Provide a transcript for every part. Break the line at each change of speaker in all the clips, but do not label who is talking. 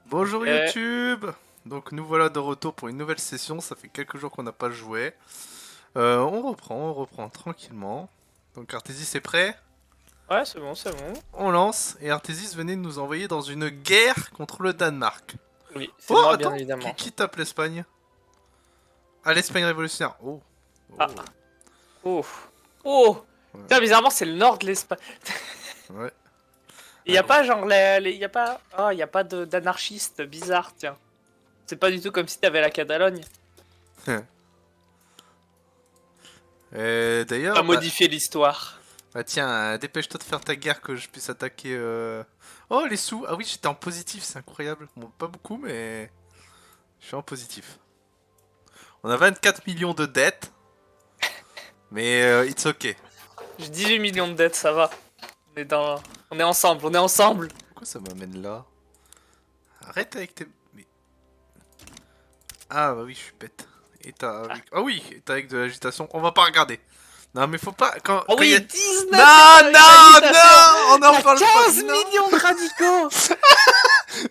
Bonjour
Ok.
YouTube. Donc nous voilà de retour pour une nouvelle session, ça fait quelques jours qu'on n'a pas joué. On reprend tranquillement. Donc Artésis est prêt.
Ouais, c'est bon, c'est bon.
On lance et Artésis venait de nous envoyer dans une guerre contre le Danemark.
Oui, c'est
Oh
moi, bien
attends, qui,
évidemment.
qui tape l'Espagne? Ah, l'Espagne révolutionnaire. Oh.
Ah,
Oh.
oh, oh.
Ouais.
Tiens, bizarrement, c'est le nord de l'Espagne.
Ouais.
Il y
Ah,
a
gros.
pas genre y a pas, oh, y a pas d'anarchistes bizarres, tiens. C'est pas du tout comme si t'avais la Catalogne.
Et
Pas
d'ailleurs,
modifier l'histoire.
tiens, dépêche-toi de faire ta guerre que je puisse attaquer. Oh les sous. Ah oui, j'étais en positif, c'est incroyable. Bon, pas beaucoup, mais je suis en positif. On a 24 millions de dettes, mais it's ok.
J'ai 18 millions de dettes, ça va. On est dans, on est ensemble, on est ensemble.
Pourquoi ça m'amène là? Arrête avec tes... Ah bah oui, je suis bête. Et t'as... Ah oui, et t'as avec de l'agitation. On va pas regarder. Non mais faut pas...
Ah
Quand y a...
oui, 19
Non, non,
d'habitation.
non, on n'en
T'as
parle pas.
15
Non.
millions de radicaux.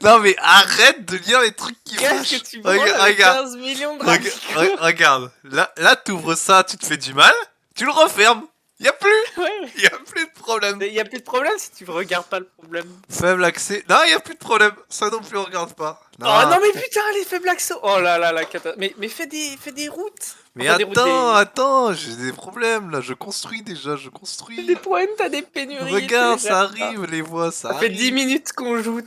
Non mais arrête de lire les trucs qui
Qu'est-ce que
fâchent.
tu branles
Regarde,
avec
regarde,
15 millions de radicaux?
regarde. Là t'ouvres ça, tu te fais du mal. Tu le refermes. Y a plus.
Ouais.
Y a plus de problème.
Il y a plus de problème si tu regardes pas le problème.
Faible accès. Non, y a plus de problème. Ça non plus on regarde pas.
Oh
Non.
non mais putain les faibles accents. Oh là là la cata. Mais fais des routes.
Mais
Enfin des routes
attends,
des.
attends, j'ai des problèmes là, je construis déjà, je
Des
construis.
points, t'as des pénuries, t'es
Regarde,
déjà
ça
pas.
arrive, les voix,
Ça
ça
fait 10
arrive.
minutes qu'on joue,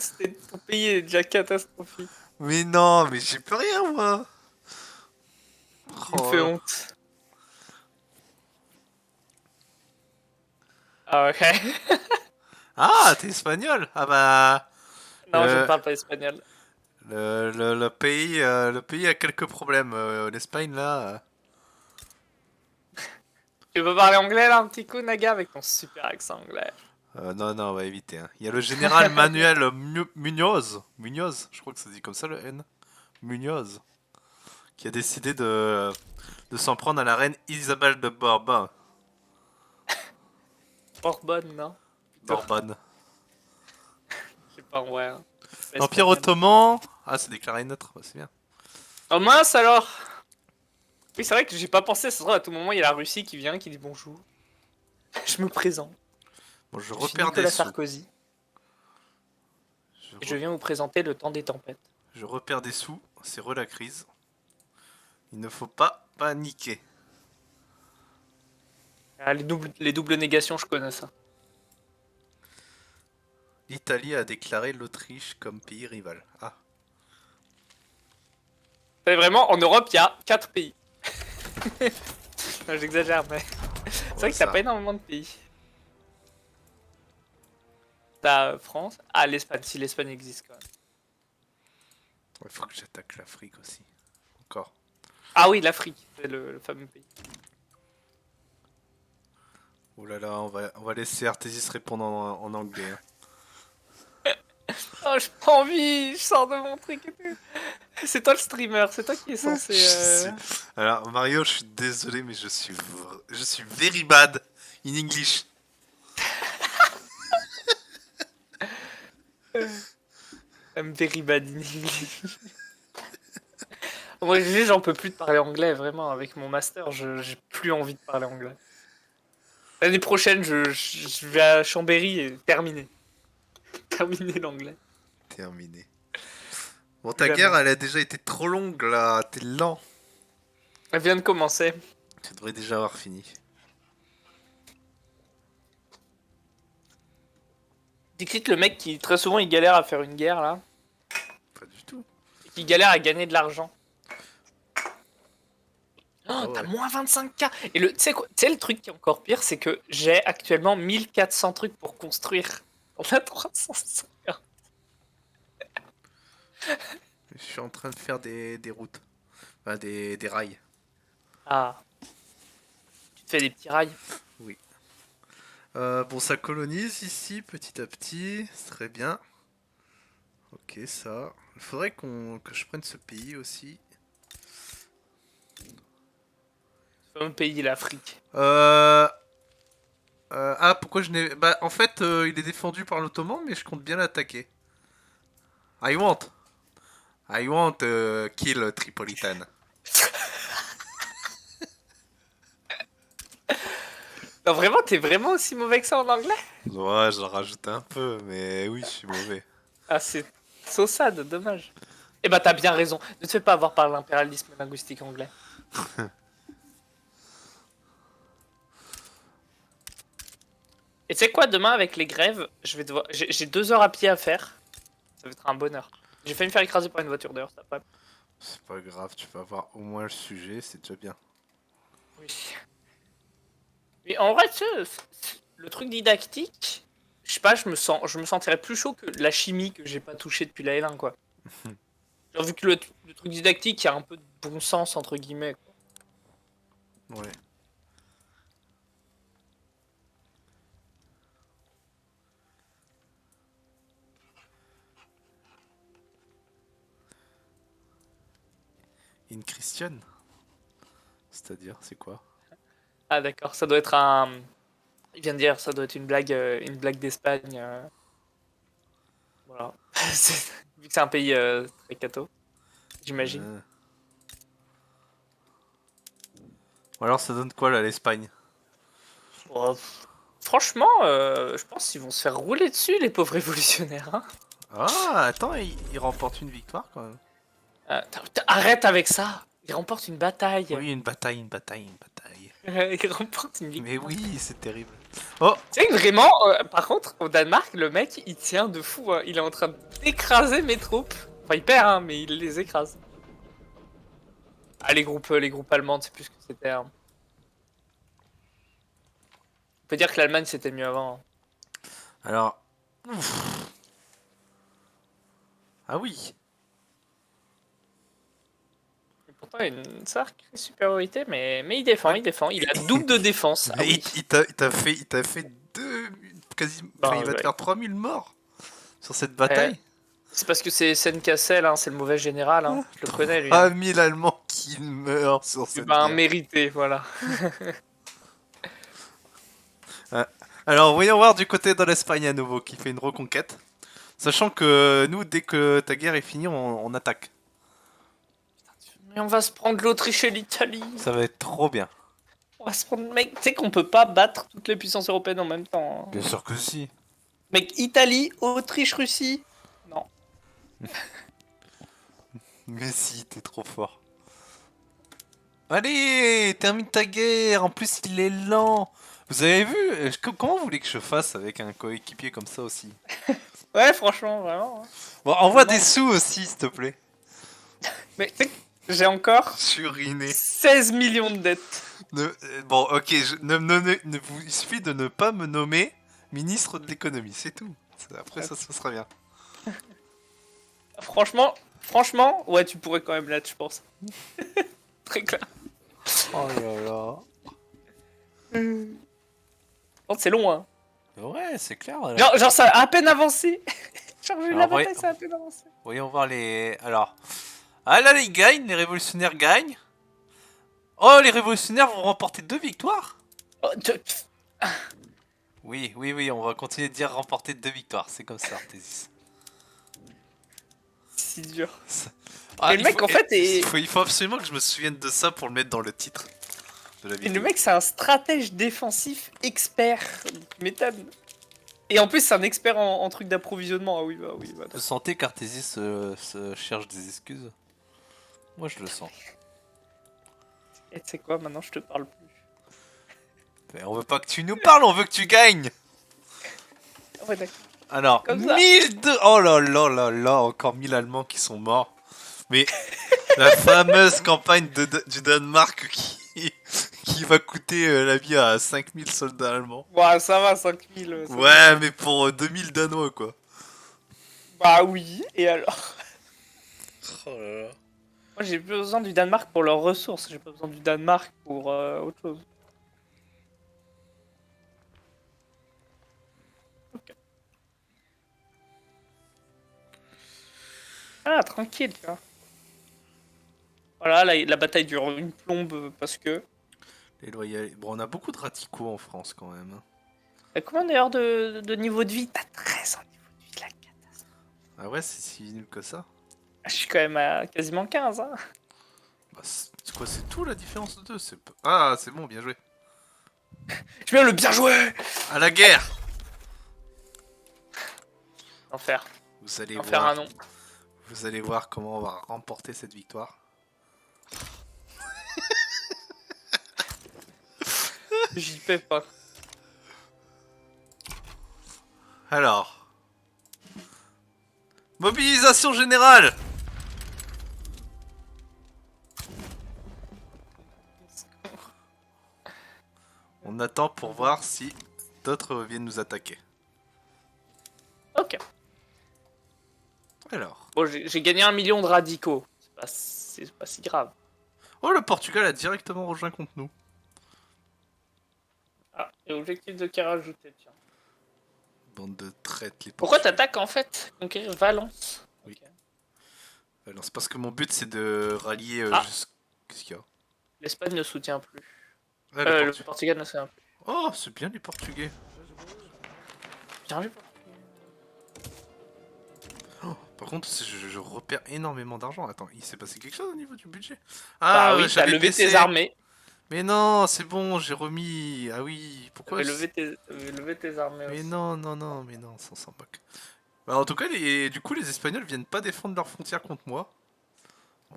ton pays est déjà catastrophique.
Mais non, mais j'ai plus rien moi.
Tu me
Oh
fais
là.
honte. Ah ok.
Ah, t'es espagnol? Ah bah,
Non je ne
le,
parle pas espagnol.
le pays a quelques problèmes. L'Espagne là.
Tu peux parler anglais là un petit coup Naga avec ton super accent anglais.
Non, non, on va éviter, hein. Il y a le général Manuel Munoz, Munoz, je crois que ça se dit comme ça le N, Munoz, qui a décidé de s'en prendre à la reine Isabelle de Bourbon.
Sorbonne non? Plutôt.
Bourbonne.
Je sais pas ouais. Hein.
L'Empire
Espagnol.
ottoman. Ah, c'est déclaré neutre, bah, c'est bien.
Oh mince alors. Oui c'est vrai que j'ai pas pensé, ça se trouve à tout moment il y a la Russie qui vient qui dit bonjour. Je me présente.
Bon, je
Je suis
repère des
Nicolas
sous.
Sarkozy
Je,
et je
re-
viens vous présenter le temps des tempêtes.
je repère des sous, c'est re la crise. Il ne faut pas paniquer.
Ah, les doubles négations, je connais ça.
L'Italie a déclaré l'Autriche comme pays rival. Ah,
C'est vraiment, en Europe, il y a 4 pays. Non, j'exagère, mais c'est
ouais,
vrai que t'as pas
ça.
énormément de pays. T'as France. Ah, l'Espagne, si l'Espagne existe quand même.
Il faut que j'attaque l'Afrique aussi. Encore.
Ah oui, l'Afrique, c'est le fameux pays.
Oh là là, on va laisser Artésis répondre en anglais, hein.
Oh, j'ai pas envie, je sors de mon truc et tout. C'est toi le streamer, c'est toi qui est censé.
Je sais. Alors, Mario, je suis désolé, mais je suis very bad in English.
I'm very bad in English. Moi, j'en peux plus de parler anglais, vraiment. Avec mon master, j'ai plus envie de parler anglais. L'année prochaine, je vais à Chambéry et terminer. Terminer l'anglais.
Terminé. Bon,
Plus
ta guerre,
jamais.
elle a déjà été trop longue là. T'es lent.
Elle vient de commencer.
Tu devrais déjà avoir fini.
Dixit, le mec qui très souvent il galère à faire une guerre là,
Pas du tout.
et qui galère à gagner de l'argent. Oh,
Ah
t'as
ouais.
moins 25K. Et tu sais quoi, tu sais le truc qui est encore pire, c'est que j'ai actuellement 1400 trucs pour construire. On a 350.
Je suis en train de faire des routes. Enfin, des rails.
Ah, tu te fais des petits rails.
Oui. Bon, ça colonise ici petit à petit. C'est très bien. Ok, ça. Il faudrait que je prenne ce pays aussi.
C'est un pays, l'Afrique.
Euh, ah, pourquoi je n'ai... Bah, en fait, il est défendu par l'Ottoman, mais je compte bien l'attaquer. I want. I want kill Tripolitan.
Non, vraiment, t'es vraiment aussi mauvais que ça en anglais?
Ouais, j'en rajoute un peu, mais oui, je suis mauvais.
Ah, c'est saussade, dommage. Eh bah, t'as bien raison. Ne te fais pas avoir par l'impérialisme linguistique anglais. Et tu sais quoi, demain, avec les grèves, je vais devoir... J'ai 2 heures à pied à faire. Ça va être un bonheur. J'ai failli me faire écraser par une voiture d'ailleurs, ça va.
C'est pas grave, tu vas avoir au moins le sujet, c'est déjà bien.
Oui. Mais en vrai, tu sais, le truc didactique, je sais pas, je me sentirais plus chaud que la chimie que j'ai pas touché depuis la L1, quoi. Genre, vu que le truc didactique, il y a un peu de bon sens, entre guillemets, quoi.
Ouais. In Christian? C'est-à-dire, c'est quoi?
Ah, d'accord, ça doit être un. Il vient de dire, ça doit être une blague d'Espagne. Voilà. Vu que c'est un pays très catho, j'imagine.
Euh. Ou alors ça donne quoi là, l'Espagne?
Bon, franchement, je pense qu'ils vont se faire rouler dessus, les pauvres révolutionnaires. Hein.
Ah, attends, il remporte une victoire quand même.
Arrête avec ça. Ils remportent une bataille.
Oui, une bataille, une bataille, une bataille.
Ils remportent une
Mais
victoire.
oui, c'est terrible. Oh,
Tu sais que vraiment, par contre, au Danemark, le mec, il tient de fou. Hein. Il est en train d'écraser mes troupes. Enfin, il perd, hein, mais il les écrase. Ah, les groupes allemands, c'est plus ce que c'était. Hein. On peut dire que l'Allemagne, c'était mieux avant. Hein.
alors. Ouf. Ah oui.
Et pourtant, il a une sacrée supériorité, mais il défend,
Ouais.
il défend. Il a double de défense. Ah
Mais
oui.
il t'a fait deux. Quasi. Enfin, il
Bah,
va te
ouais.
faire 3000 morts sur cette
Ouais.
bataille.
C'est parce que c'est Senkassel, hein, c'est le mauvais général. Hein. Je le connais, lui. Hein.
3000 Allemands qui meurent sur
Et
cette
ben,
guerre.
mérité, voilà.
Ah. Alors, voyons voir du côté de l'Espagne à nouveau, qui fait une reconquête. Sachant que nous, dès que ta guerre est finie, on attaque.
Mais on va se prendre l'Autriche et l'Italie.
Ça va être trop bien.
On va se prendre. Mec, tu sais qu'on peut pas battre toutes les puissances européennes en même temps. Hein.
Bien sûr que si.
Mec, Italie, Autriche, Russie. Non.
Mais si, t'es trop fort. Allez, termine ta guerre. En plus, il est lent. Vous avez vu comment vous voulez que je fasse avec un coéquipier comme ça aussi?
Ouais, franchement, vraiment. Hein.
Bon, envoie des sous aussi, s'il te plaît.
Mais tu sais que j'ai encore
Je suis ruiné.
16 millions de dettes.
Bon, ok, il suffit de ne pas me nommer ministre de l'économie, c'est tout. Après, ça se sera bien.
Franchement, ouais, tu pourrais quand même l'être, je pense. Très clair.
Oh là là.
Bon, c'est long, hein.
Ouais, c'est clair. Voilà.
Genre, ça a à peine avancé. Genre, j'ai eu la
Alors,
bataille, ça a à peine avancé.
voyons voir les. Alors. Ah là, ils gagnent, les révolutionnaires gagnent. Oh, les révolutionnaires vont remporter 2 victoires.
Oh,
Oui, oui, oui, on va continuer de dire remporter 2 victoires. C'est comme ça, Artésis.
si dur.
Ah,
Et le mec, en fait, est.
il faut absolument que je me souvienne de ça pour le mettre dans le titre de la
Et le
vidéo.
mec, c'est un stratège défensif expert. Tu m'étonnes. Et en plus, c'est un expert en trucs d'approvisionnement. Ah oui, bah oui. Bah,
Vous sentez qu'Artésis se cherche des excuses? Moi, je le sens.
et tu sais quoi, maintenant, je te parle plus.
Mais on veut pas que tu nous parles, on veut que tu gagnes.
Ah ouais, d'accord.
Alors,
Comme ça.
1002. Oh là là là là, encore 1000 Allemands qui sont morts. Mais la fameuse campagne du Danemark qui va coûter la vie à 5000 soldats allemands.
Bah, ça va, 5000.
Ouais, mais pour 2000 Danois, quoi.
Bah oui, et alors?
Oh là là.
Moi, j'ai besoin du Danemark pour leurs ressources. J'ai pas besoin du Danemark pour autre chose. Ok. Ah, tranquille, tu vois. Voilà, la bataille dure une plombe parce que.
Les loyaux. Bon, on a beaucoup de radicaux en France quand même. Hein.
T'as combien d'ailleurs de niveau de vie? T'as 13 en niveau de vie, la catastrophe.
Ah ouais, c'est si nul que ça.
Je suis quand même à quasiment 15, hein.
Bah, c'est quoi, c'est tout la différence de deux? Ah, c'est bon, bien joué.
Je viens le bien joué.
À la guerre!
Enfer.
Vous allez
Enfer
voir.
un nom.
Vous allez voir comment on va remporter cette victoire.
J'y peux pas.
Alors. Mobilisation générale! On attend pour voir si d'autres viennent nous attaquer.
Ok.
Alors.
Bon, j'ai gagné 1 million de radicaux. C'est pas si grave.
Oh, le Portugal a directement rejoint contre nous.
Ah, et objectif de qui rajouté, tiens.
Bande de traîtres, les
Pourquoi
Portugais.
t'attaques en fait conquérir Valence?
Oui.
Ok.
Alors, c'est parce que mon but c'est de rallier
Ah.
Qu'est-ce qu'il y a?
L'Espagne ne soutient plus.
Ah,
Le Portugal ne soutient plus.
Oh, c'est bien les Portugais.
Bien vu.
Oh, par contre, je repère énormément d'argent. Attends, il s'est passé quelque chose au niveau du budget?
Bah
Ah,
oui, t'as
j'avais
levé
baissé.
tes armées.
Mais non, c'est bon, j'ai remis. Ah oui, pourquoi
T'avais levé tes armées
Mais
aussi.
non, non, non, mais non, ça s'en moque. Bah, en tout cas, du coup, les Espagnols viennent pas défendre leurs frontières contre moi.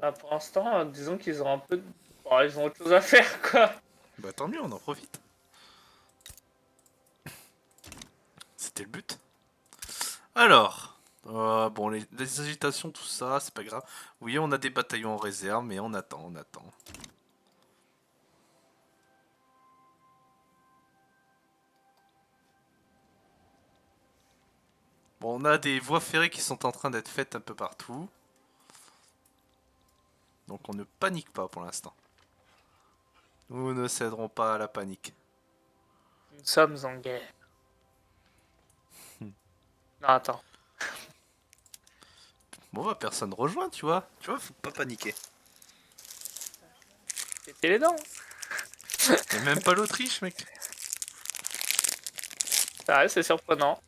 Bah, pour l'instant, disons qu'ils ont un peu. Bon, ils ont autre chose à faire, quoi.
Bah, tant mieux, on en profite. C'était le but. Alors, bon, les agitations, tout ça, c'est pas grave. Oui, on a des bataillons en réserve, mais on attend, on attend. Bon, on a des voies ferrées qui sont en train d'être faites un peu partout. Donc on ne panique pas pour l'instant. Nous ne céderons pas à la panique.
Nous sommes en guerre. Non, attends.
Bon, bah, personne rejoint, tu vois. Tu vois, faut pas paniquer.
Pétez les dents.
Et même pas l'Autriche, mec.
C'est surprenant.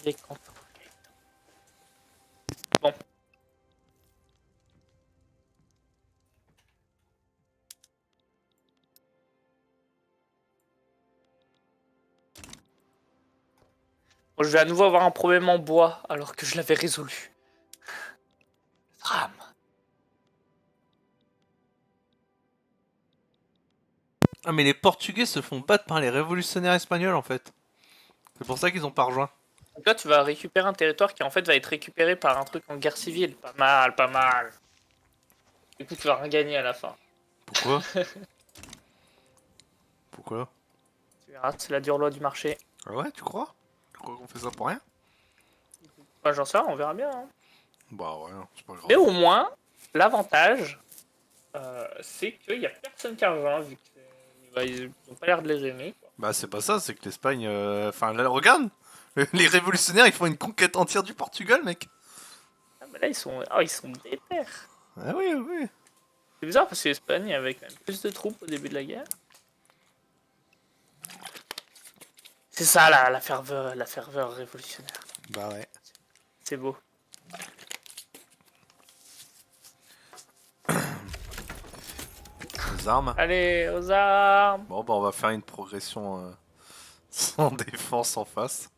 Il est content. Bon. Bon, je vais à nouveau avoir un problème en bois alors que je l'avais résolu. Drame.
Ah, mais les Portugais se font battre par les révolutionnaires espagnols, en fait. C'est pour ça qu'ils ont pas rejoint.
Donc là, tu vas récupérer un territoire qui en fait va être récupéré par un truc en guerre civile. Pas mal, pas mal. Du coup, tu vas rien gagner à la fin.
Pourquoi? Pourquoi?
Tu verras, c'est la dure loi du marché.
Ah ouais, tu crois? Tu crois qu'on fait ça pour rien?
Bah, j'en sais rien, on verra bien. Hein.
Bah ouais, c'est pas
Mais
grave.
au moins, l'avantage, c'est qu'il n'y a personne qui a rejoint, vu qu'ils n'ont pas l'air de les aimer. Quoi.
Bah c'est pas ça, c'est que l'Espagne... Enfin, là, regarde. Les révolutionnaires, ils font une conquête entière du Portugal, mec.
Ah, bah là, ils sont déter.
Ah oui, oui.
C'est bizarre parce que l'Espagne avait quand même plus de troupes au début de la guerre. C'est ça la ferveur révolutionnaire.
Bah ouais.
C'est beau.
Les armes.
Allez, aux armes!
Bon, bah on va faire une progression sans défense en face.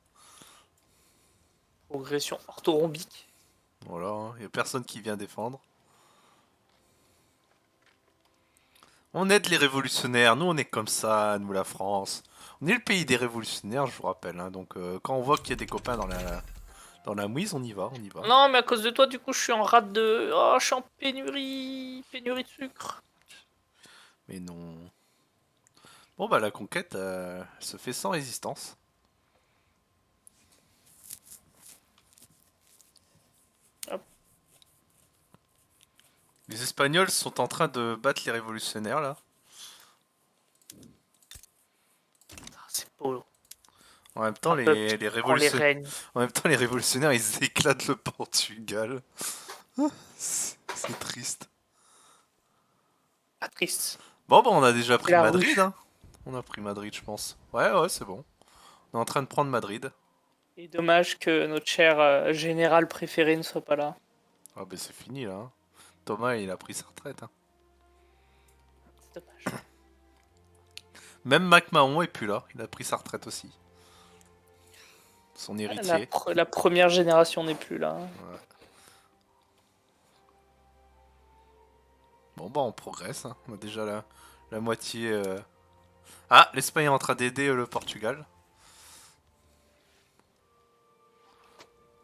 Progression orthorhombique.
Voilà, hein. Y a personne qui vient défendre. On aide les révolutionnaires, nous on est comme ça, nous la France. On est le pays des révolutionnaires, je vous rappelle. Hein. Donc quand on voit qu'il y a des copains dans la mouise, on y va, on y va.
Non, mais à cause de toi, du coup, je suis en rate de. Oh, je suis en pénurie. Pénurie de sucre.
Mais non. Bon bah la conquête se fait sans résistance.
Hop.
Les Espagnols sont en train de battre les révolutionnaires là.
Ah, c'est beau.
En même temps,
Un peuple
les
qui prend les
révolutionnaires,
règnes.
en même temps, les révolutionnaires, ils éclatent le Portugal. C'est triste.
Pas triste.
Bon, bah, on a déjà pris
la
Madrid.
rue.
Hein. On a pris Madrid, je pense. Ouais, ouais, c'est bon. On est en train de prendre Madrid.
Et dommage que notre cher général préféré ne soit pas là.
Ah ben c'est fini là. Hein. Thomas il a pris sa retraite. Hein.
C'est dommage.
Même McMahon est plus là, il a pris sa retraite aussi. Son
La,
héritier.
la première génération n'est plus là.
Ouais. Bon bah on progresse, hein. On a déjà la moitié... Ah, l'Espagne est en train d'aider le Portugal.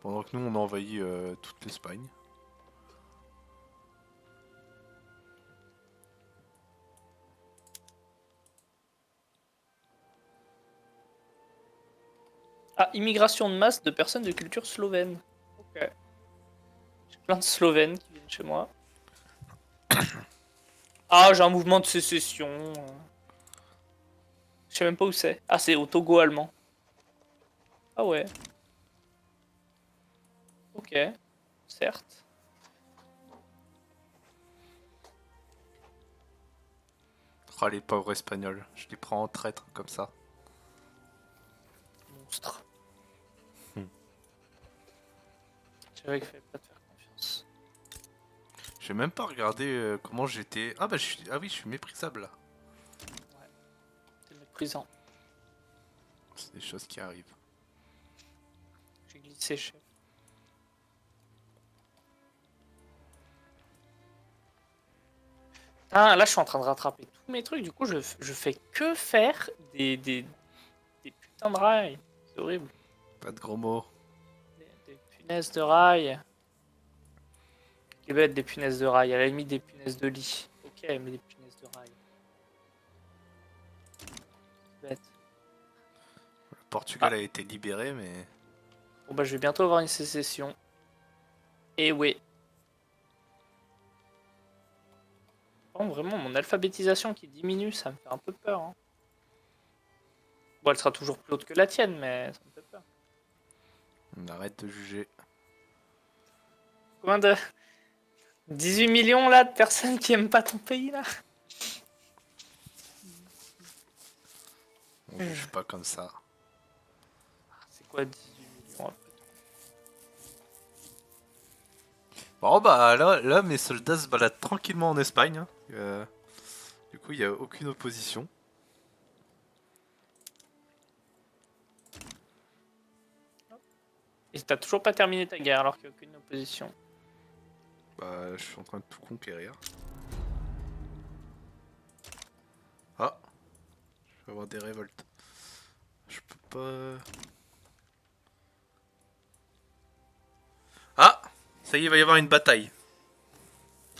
Pendant que nous on a envahi toute l'Espagne.
Ah, immigration de masse de personnes de culture slovène. Ok. J'ai plein de Slovènes qui viennent chez moi. Ah, j'ai un mouvement de sécession. Je sais même pas où c'est. Ah, c'est au Togo allemand. Ah ouais. Ok. Certes.
Oh les pauvres Espagnols, je les prends en traître comme ça.
Monstre. J'avais fait pas te faire confiance.
J'ai même pas regardé comment j'étais... Ah bah je suis... Ah oui, je suis méprisable là.
T'es méprisant.
C'est des choses qui arrivent.
J'ai glissé, chef. Ah, là, je suis en train de rattraper tous mes trucs. Du coup, je fais que faire des putains de rails. C'est horrible.
Pas de gros mots.
Des punaises de rails. Qui va être des punaises de rail. À la limite, des punaises de lit. Ok, mais des punaises de rail. C'est bête.
Le Portugal
Ah.
a été libéré mais...
Bon, bah, je vais bientôt avoir une sécession. Et oui. Oh, vraiment, mon alphabétisation qui diminue, ça me fait un peu peur. Hein. Bon, elle sera toujours plus haute que la tienne, mais ça me fait peur.
On arrête de juger.
Combien de... 18 millions là de personnes qui aiment pas ton pays là.
On juge pas comme ça.
C'est quoi 18 millions après tout.
Bon bah là mes soldats se baladent tranquillement en Espagne. Hein. Du coup il n'y a aucune opposition.
Et t'as toujours pas terminé ta guerre alors qu'il n'y a aucune opposition.
Bah je suis en train de tout conquérir. Ah, je vais avoir des révoltes. Je peux pas... Ah, ça y est, il va y avoir une bataille.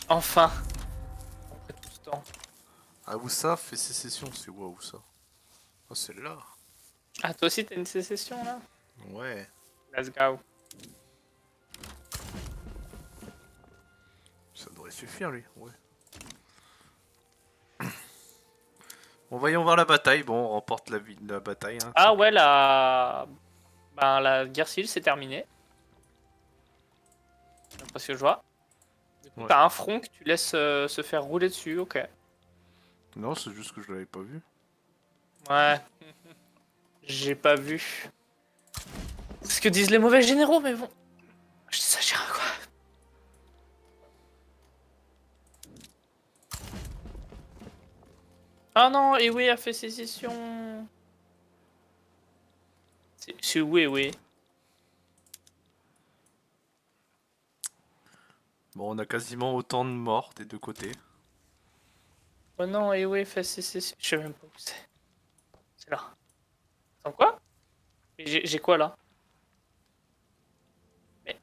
Enfin. Après tout ce temps.
Ah où ça fait sécession, c'est où ça? Oh c'est là.
Ah toi aussi t'as une sécession là.
Ouais.
Let's go.
Ça devrait suffire lui, ouais. Bon, voyons voir la bataille. Bon, on remporte la bataille. Hein.
Ah ouais la... Ben, la guerre civile c'est terminé. Parce que je vois. Du coup
Ouais.
t'as un front que tu laisses se faire rouler dessus, ok.
Non, c'est juste que je l'avais pas vu.
Ouais. J'ai pas vu. C'est ce que disent les mauvais généraux, mais bon. J'exagère quoi. Ah non, Ewe a fait sécession. C'est Ewe.
Bon, on a quasiment autant de morts des deux côtés.
Oh non, Ewe fait sécession. Je sais même pas où c'est. C'est là. Attends, quoi? J'ai quoi là? Mais...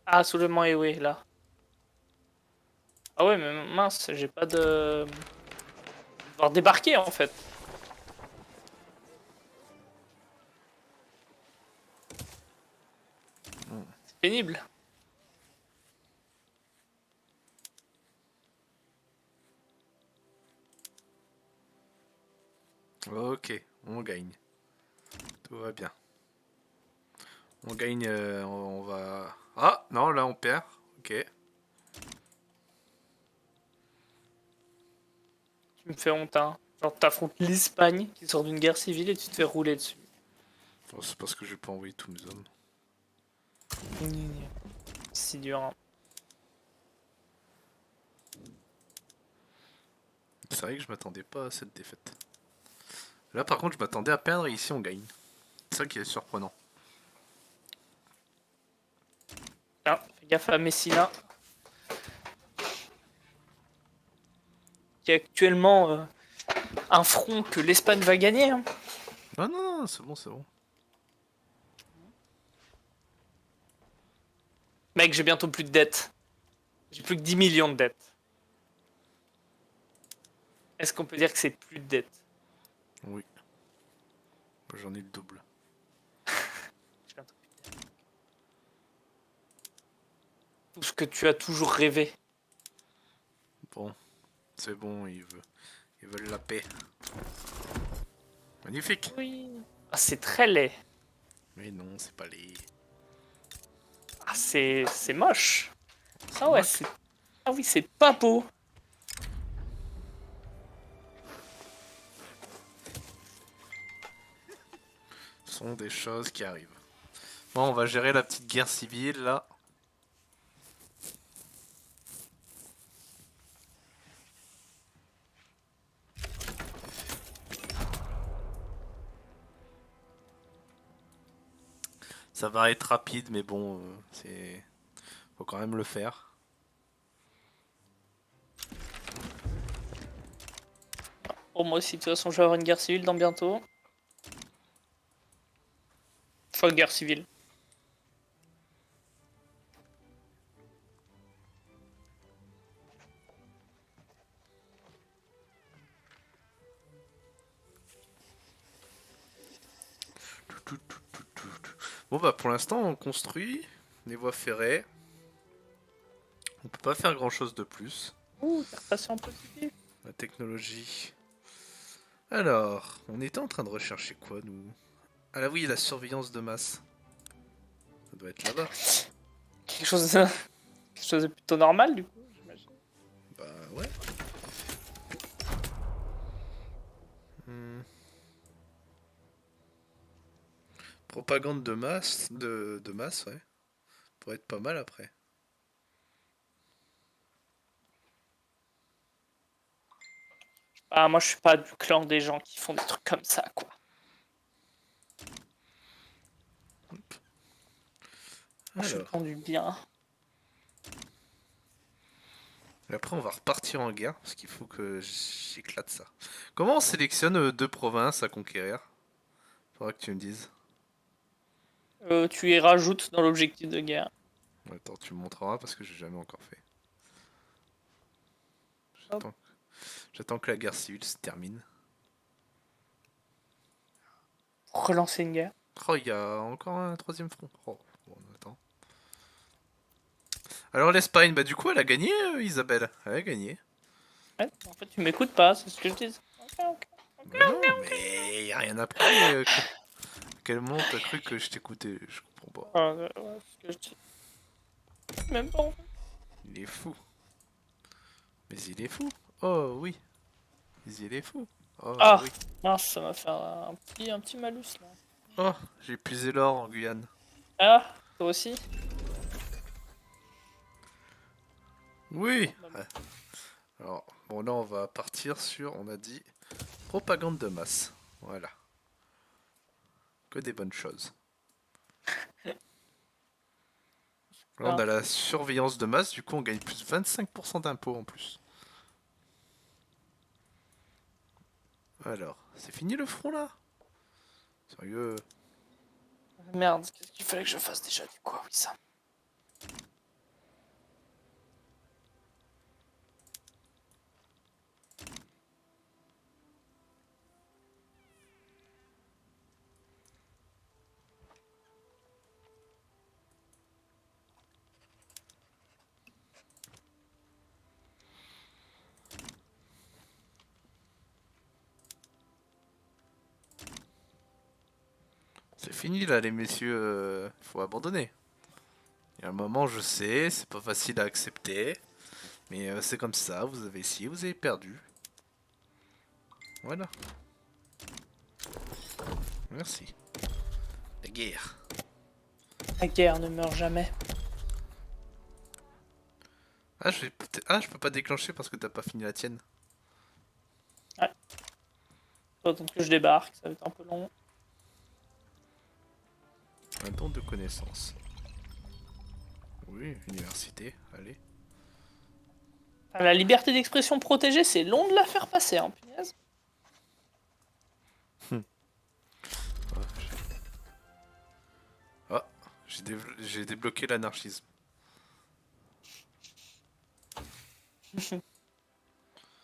Ah, soulèvement Ewe, là. Ah ouais, mais mince, j'ai pas de... Je vais devoir débarquer en fait. C'est pénible.
Ok, on gagne. Tout va bien. On gagne, on va... Ah, non, là on perd. Ok.
Tu me fais honte, hein. Genre, t'affrontes l'Espagne qui sort d'une guerre civile et tu te fais rouler dessus.
Bon, c'est parce que j'ai pas envoyé tous mes hommes.
Si dur, hein.
C'est vrai que je m'attendais pas à cette défaite. Là par contre je m'attendais à perdre et ici on gagne. C'est ça qui est surprenant.
Ah, fais gaffe à Messina. Qui est actuellement un front que l'Espagne va gagner, hein.
Ah non, non, c'est bon, c'est bon.
Mec, j'ai bientôt plus de dettes. J'ai plus que 10 millions de dettes. Est-ce qu'on peut dire que c'est plus de dettes?
Oui. J'en ai le double.
J'ai bientôt plus de dettes. Tout ce que tu as toujours rêvé.
Bon, c'est bon, ils veulent la paix. Magnifique.
Oui. Ah, c'est très laid.
Mais non, c'est pas les...
Ah, c'est moche. Ah ouais,
moque.
c'est... Ah oui, c'est pas beau.
Ce sont des choses qui arrivent. Bon, on va gérer la petite guerre civile là. Ça va être rapide, mais bon, c'est... Faut quand même le faire.
Bon, moi aussi, de toute façon, je vais avoir une guerre civile dans bientôt. Enfin, guerre civile.
Bon bah pour l'instant on construit les voies ferrées. On peut pas faire grand chose de plus.
Ouh, t'es repassé en positif.
La technologie. Alors, on était en train de rechercher quoi nous? Ah là oui, la surveillance de masse. Ça doit être là-bas.
Quelque chose de plutôt normal, du coup, j'imagine.
Bah ouais. Hmm. Propagande de masse, de masse, ouais. Pourrait être pas mal après.
Ah, moi, je suis pas du clan des gens qui font des trucs comme ça, quoi. Moi, je suis le
Alors,
clan du bien.
et après on va repartir en guerre parce qu'il faut que j'éclate ça. Comment on sélectionne deux provinces à conquérir? Faudra que tu me dises.
Tu y rajoutes dans l'objectif de guerre.
Attends, tu me montreras parce que j'ai jamais encore fait.
Hop.
J'attends, j'attends que la guerre civile se termine.
Pour relancer une guerre.
Oh, il y a encore un troisième front. Oh, bon, attends. Alors l'Espagne, bah du coup elle a gagné, Isabelle. Elle a gagné.
Ouais, en fait, tu m'écoutes pas, c'est ce que je dis. Ok, ok.
Bah non, mais y a rien à prouver. Quel moment t'as cru que je t'écoutais? Je comprends pas.
Ouais, c'est ce que je dis. Même pas, en fait.
Il est fou. Mais il est fou. Oh oui. Mais il est fou. Oh
Ah,
oui.
mince, ça m'a fait un petit malus, là.
Oh, j'ai épuisé l'or en Guyane.
Ah, toi aussi?
Oui.
Bon, bah,
Ouais. Alors, bon là on va partir sur, on a dit, propagande de masse. Voilà. Que des bonnes choses. Là on
ah.
a la surveillance de masse, du coup on gagne plus 25% d'impôts en plus. Alors, c'est fini le front là? Sérieux?
Merde, qu'est-ce qu'il fallait que je fasse déjà, du coup? Ah oui, ça.
C'est fini là les messieurs, faut abandonner. Il y a un moment je sais, c'est pas facile à accepter, mais c'est comme ça, vous avez essayé, vous avez perdu. Voilà. Merci. La guerre.
La guerre ne meurt jamais.
Ah, je peux pas déclencher parce que t'as pas fini la tienne.
Faut attendre que je débarque, ça va être un peu long.
Un don de connaissances. Oui, université, allez.
Ah, la liberté d'expression protégée, c'est long de la faire passer, hein, punaise.
Ah, Ah, j'ai débloqué l'anarchisme.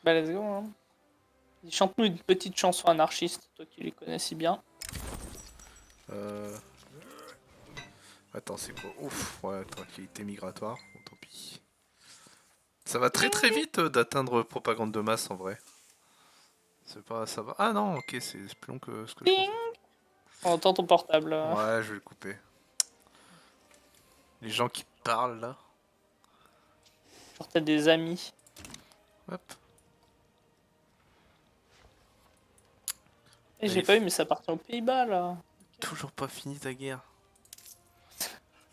Bah, let's go, hein. Chante-nous une petite chanson anarchiste, toi qui les connais si bien.
Euh... Attends, c'est quoi? Ouf, ouais, tranquillité migratoire. Bon, tant pis. Ça va très très vite d'atteindre propagande de masse en vrai. C'est pas, ça va. Ah non, ok, c'est plus long que ce que je
Ding.
pensais.
On entend ton portable.
Ouais, je vais le couper. Les gens qui parlent là.
Genre t'as des amis.
Hop.
Et
Là,
j'ai pas eu, mais ça appartient aux Pays-Bas là.
toujours pas fini ta guerre.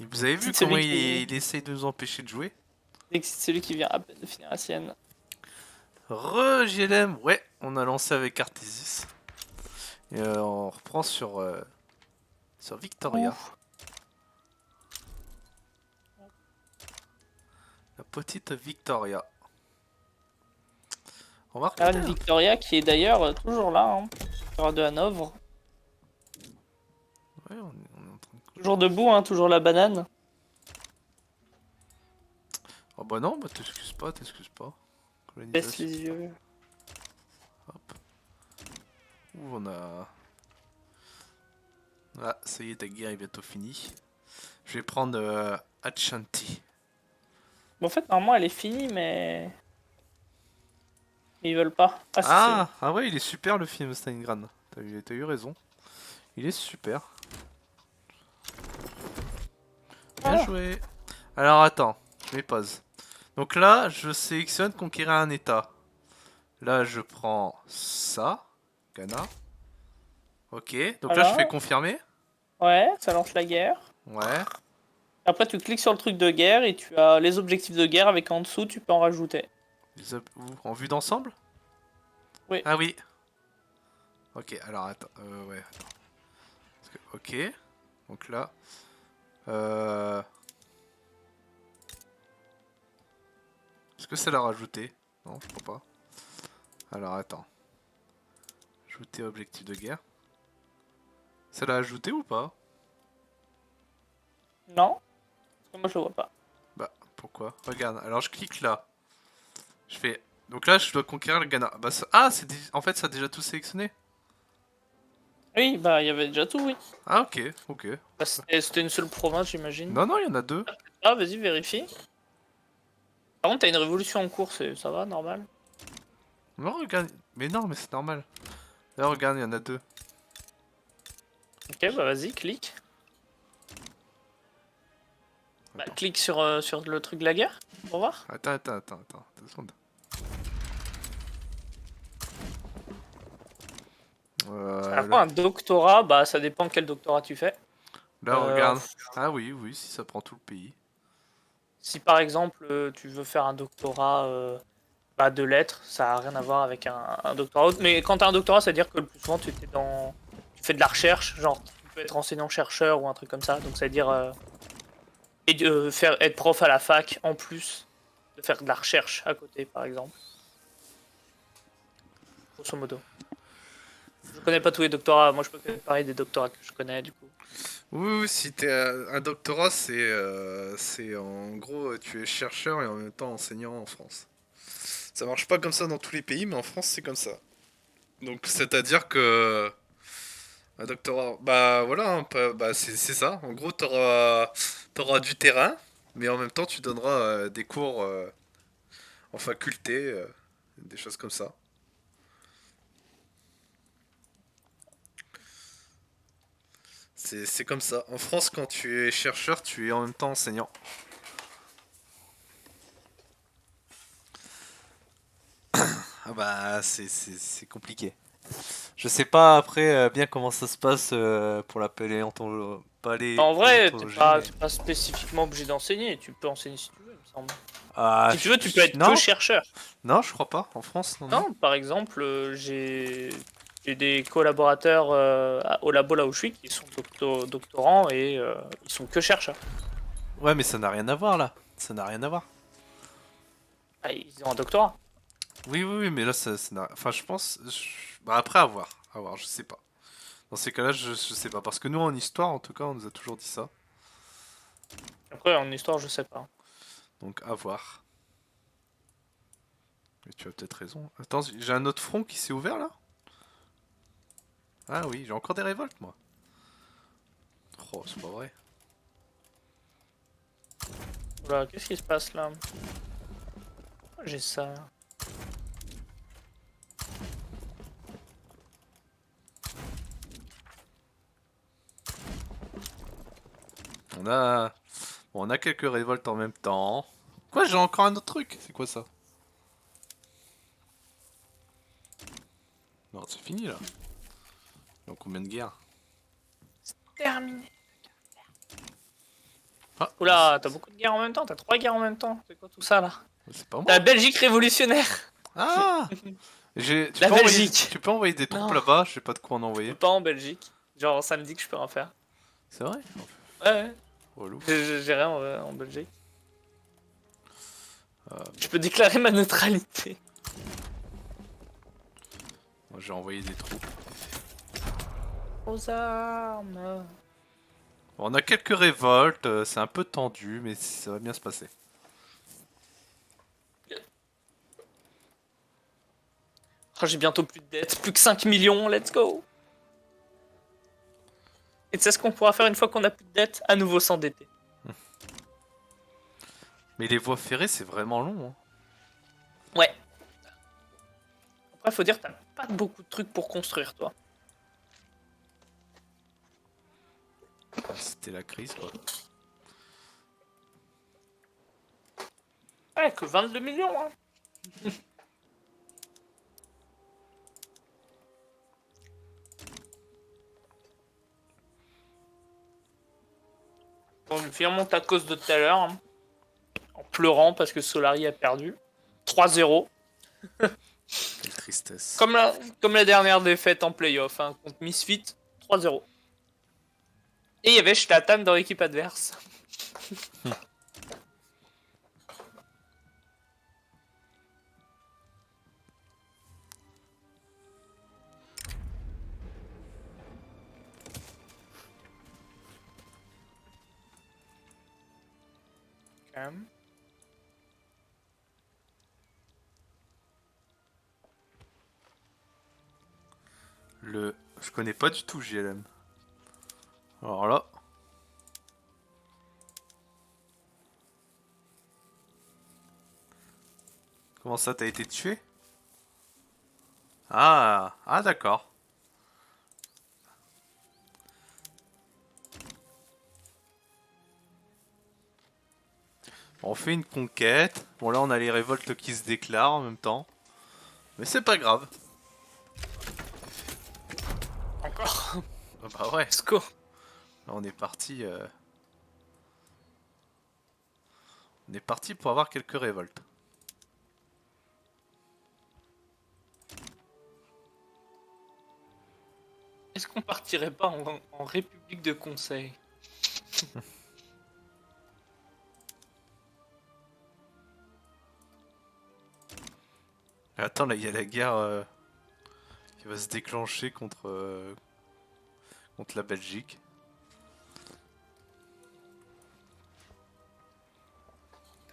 Et vous avez vu
C'est
comment
celui qui...
il essaye de nous empêcher de jouer?
C'est celui qui vient à peine de finir la sienne.
Re-GLM, ouais, on a lancé avec Artesis. Et on reprend sur Victoria.
Ouf.
La petite Victoria. On va
La
regarder.
reine Victoria qui est d'ailleurs toujours là. Hein. Victoria de Hanovre.
Ouais, on est en train de...
Toujours debout, hein, toujours la banane.
Oh bah non, bah t'excuses pas, t'excuses pas.
Baisse
Colonisation.
les yeux.
Hop. Ouh, on a... Ah, ça y est, ta guerre est bientôt finie. Je vais prendre Achanti.
Bon, en fait, normalement, elle est finie, mais... Ils veulent pas. Ah, si, c'est bon.
Ah ouais, il est super le film Stalingrad. T'as eu raison. Il est super. Bien
Ah.
joué. Alors attends, je mets pause. Donc là, je sélectionne conquérir un état. Là, je prends ça. Ghana. Ok, donc là, je fais
Voilà.
confirmer.
Ouais, ça lance la guerre.
Ouais.
Après, tu cliques sur le truc de guerre et tu as les objectifs de guerre avec en dessous, tu peux en rajouter.
Où en vue d'ensemble?
Oui.
Ah oui. Ok, alors attends. Ouais, attends. Ok. Donc là. Euh... Est-ce que ça l'a rajouté? Non, je crois pas. Alors attends. Ajouter objectif de guerre. Ça l'a ajouté ou pas?
Non? Parce que moi, je le vois pas.
Bah, pourquoi? Regarde, alors je clique là. Je fais... Donc là, je dois conquérir le Ghana. Bah, ah, en fait, ça a déjà tout sélectionné.
Oui, bah, il y avait déjà tout, oui.
Ah, ok, ok.
Bah, c'était une seule province, j'imagine.
Non, non, il y en a deux.
Ah, vas-y, vérifie. Par contre, t'as une révolution en cours, ça va, normal.
Non, regarde. Mais non, mais c'est normal. Là, regarde, il y en a deux.
Ok, bah vas-y, clique. Bah,
Attends.
clique sur le truc de la guerre, pour voir.
Attends. 2 secondes.
Après,
Là,
un doctorat, bah ça dépend quel doctorat tu fais.
là,
Euh,
regarde. Ah oui, oui, si ça prend tout le pays.
Si par exemple tu veux faire un doctorat bah, de lettres, ça a rien à voir avec un doctorat autre. Mais quand tu as un doctorat, ça veut dire que le plus souvent tu fais de la recherche, genre tu peux être enseignant-chercheur ou un truc comme ça. Donc ça veut dire être prof à la fac en plus de faire de la recherche à côté, par exemple. Grosso modo. Je connais pas tous les doctorats, moi je peux que parler des doctorats que je connais du coup.
Oui, oui, si t'es un doctorat, c'est en gros, tu es chercheur et en même temps enseignant en France. Ça marche pas comme ça dans tous les pays, mais en France, c'est comme ça. Donc, c'est-à-dire que un doctorat, bah voilà, hein, bah, c'est ça. En gros, t'auras du terrain, mais en même temps, tu donneras des cours en faculté, des choses comme ça. C'est comme ça. En France, quand tu es chercheur, tu es en même temps enseignant. Ah bah, c'est compliqué. Je sais pas après bien comment ça se passe pour la
En vrai,
paléontologie, mais...
t'es pas spécifiquement obligé d'enseigner. Tu peux enseigner si tu veux, il me semble.
Ah,
Si tu veux, tu peux être que
non,
chercheur.
non, je crois pas. En France, non, non.
Non, par exemple, j'ai des collaborateurs au labo là où je suis qui sont doctorants et ils sont que chercheurs.
Ouais, mais ça n'a rien à voir là. Ça n'a rien à voir.
Ah, ils ont un doctorat.
Oui, oui, oui, mais là, ça n'a... Enfin, je pense... Bah, après, à voir. À voir, je sais pas. Dans ces cas-là, je sais pas. Parce que nous, en histoire, en tout cas, on nous a toujours dit ça.
Après, en histoire, je sais pas.
Donc, à voir. Mais tu as peut-être raison. Attends, j'ai un autre front qui s'est ouvert là? Ah oui, j'ai encore des révoltes, moi. Oh, c'est pas vrai.
Oula, qu'est-ce qui se passe là? J'ai ça.
On a... Bon, on a quelques révoltes en même temps. Quoi, j'ai encore un autre truc? C'est quoi ça? Non, c'est fini là. Donc combien de guerres?
Terminé.
Ah,
Oula, t'as beaucoup de guerres en même temps, t'as 3 guerres en même temps. C'est quoi tout ça là?
c'est pas
T'as la
moi.
Belgique révolutionnaire.
Ah! Tu
La
peux envoyer,
Belgique.
tu peux envoyer des troupes
Non,
là-bas, je sais pas de quoi en
je peux
envoyer.
pas en Belgique. Genre ça me dit que je peux en faire.
C'est vrai?
Ouais, ouais.
Relou.
J'ai rien en Belgique. Je peux déclarer ma neutralité.
Moi, j'ai envoyé des troupes.
Aux armes.
Bon, on a quelques révoltes, c'est un peu tendu, mais ça va bien se passer.
Oh, j'ai bientôt plus de dettes, plus que 5 millions, let's go. Et tu sais ce qu'on pourra faire une fois qu'on a plus de dettes? À nouveau s'endetter.
Mais les voies ferrées, c'est vraiment long. Hein.
Ouais. Après, faut dire que t'as pas beaucoup de trucs pour construire, toi.
C'était la crise, quoi.
Ouais, que 22 millions, hein. Bon, je me remonte à cause de tout à l'heure, hein, en pleurant parce que Solari a perdu. 3-0.
Quelle tristesse.
Comme la dernière défaite en playoff hein, contre Misfit. 3-0. Et il y avait Shlatan dans l'équipe adverse. Okay.
Je connais pas du tout JLM. Alors là... Comment ça, t'as été tué? Ah, ah d'accord. On fait une conquête. Bon là on a les révoltes qui se déclarent en même temps. Mais c'est pas grave.
Encore.
Ah bah ouais.
Let's go.
Là on est parti. On est parti pour avoir quelques révoltes.
Est-ce qu'on partirait pas en République de Conseil?
Attends là il y a la guerre qui va se déclencher contre la Belgique.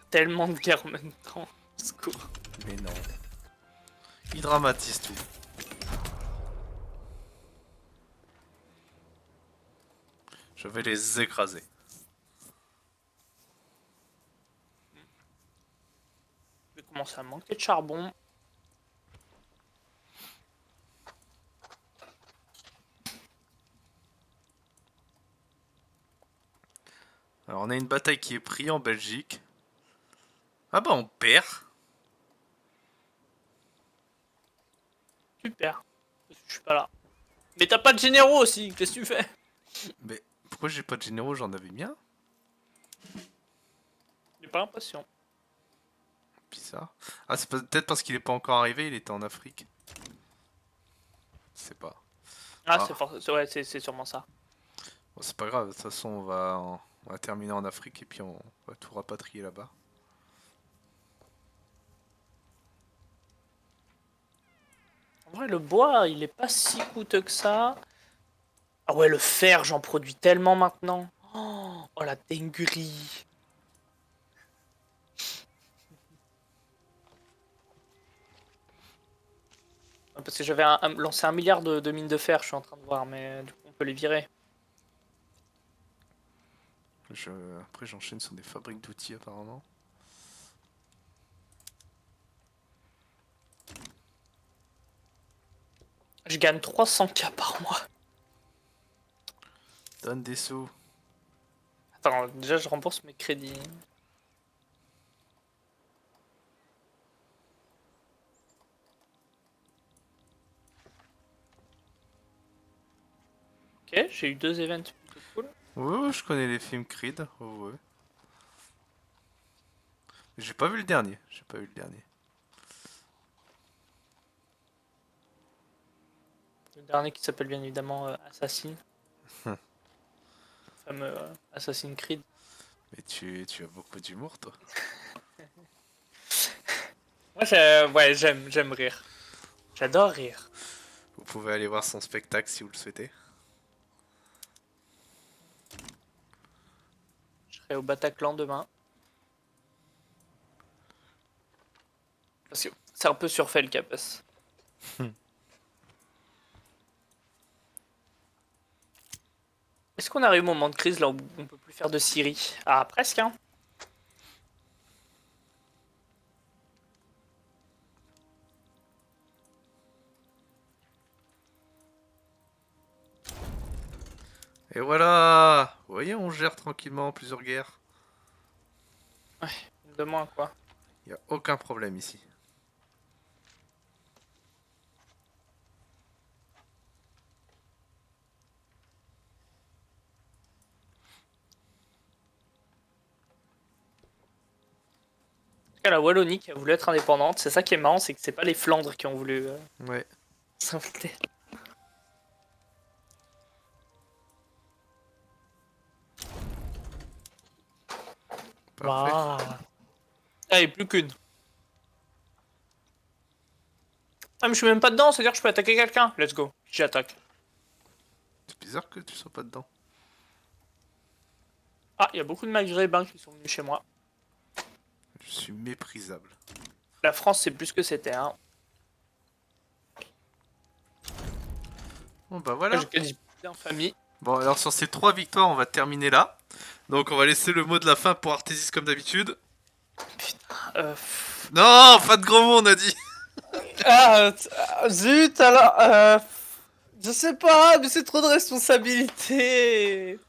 Tellement de guerres en même temps. Au secours.
Mais non. Il dramatise tout. Je vais les écraser.
Je vais commencer à manquer de charbon.
Alors on a une bataille qui est prise en Belgique. Ah bah on perd.
Super. Je suis pas là. Mais t'as pas de généraux aussi, qu'est-ce que tu fais?
Mais pourquoi j'ai pas de généraux? J'en avais bien.
J'ai pas l'impression.
Bizarre. Ah, c'est peut-être parce qu'il est pas encore arrivé, il était en Afrique. Je sais pas.
Ah,
Ah.
ouais, c'est sûrement ça.
Bon, c'est pas grave, de toute façon, on va terminer en Afrique et puis on va tout rapatrier là-bas.
En vrai, le bois, il est pas si coûteux que ça. Ah ouais, le fer, j'en produis tellement maintenant. Oh la dinguerie. Parce que j'avais lancé 1 milliard de mines de fer, je suis en train de voir, mais du coup, on peut les virer.
Après, j'enchaîne sur des fabriques d'outils apparemment.
Je gagne 300K par mois.
Donne des sous.
Attends, déjà, je rembourse mes crédits. Ok, j'ai eu 2 events plutôt cool.
Ouais, je connais les films Creed. Ouais. J'ai pas vu le dernier. J'ai pas vu le dernier.
Le dernier qui s'appelle bien évidemment Assassin. Le fameux Assassin's Creed.
Mais tu as beaucoup d'humour, toi.
Moi, ouais, j'aime rire. J'adore rire.
Vous pouvez aller voir son spectacle si vous le souhaitez.
Je serai au Bataclan demain. Parce que c'est un peu surfait le Capes. Est-ce qu'on arrive au moment de crise là où on peut plus faire de Syrie? Ah, presque, hein.
Et voilà. Vous voyez, on gère tranquillement plusieurs guerres.
De moins, quoi.
Y a aucun problème ici.
En tout cas, la Wallonie qui a voulu être indépendante, c'est ça qui est marrant, c'est que c'est pas les Flandres qui ont voulu
Ouais.
s'inviter.
Parfait.
Allez, plus qu'une. Ah, mais je suis même pas dedans, c'est-à-dire que je peux attaquer quelqu'un. Let's go, j'attaque.
C'est bizarre que tu sois pas dedans.
Ah, il y a beaucoup de Maghrébins qui sont venus chez moi.
Je suis méprisable.
La France, c'est plus que c'était, hein.
Bon bah voilà.
J'ai quasi plus en famille.
Bon alors sur ces 3 victoires, on va terminer là. Donc on va laisser le mot de la fin pour Artésis comme d'habitude.
Euh...
Non, pas de gros mots on a dit.
Zut, alors... Je sais pas, mais c'est trop de responsabilité.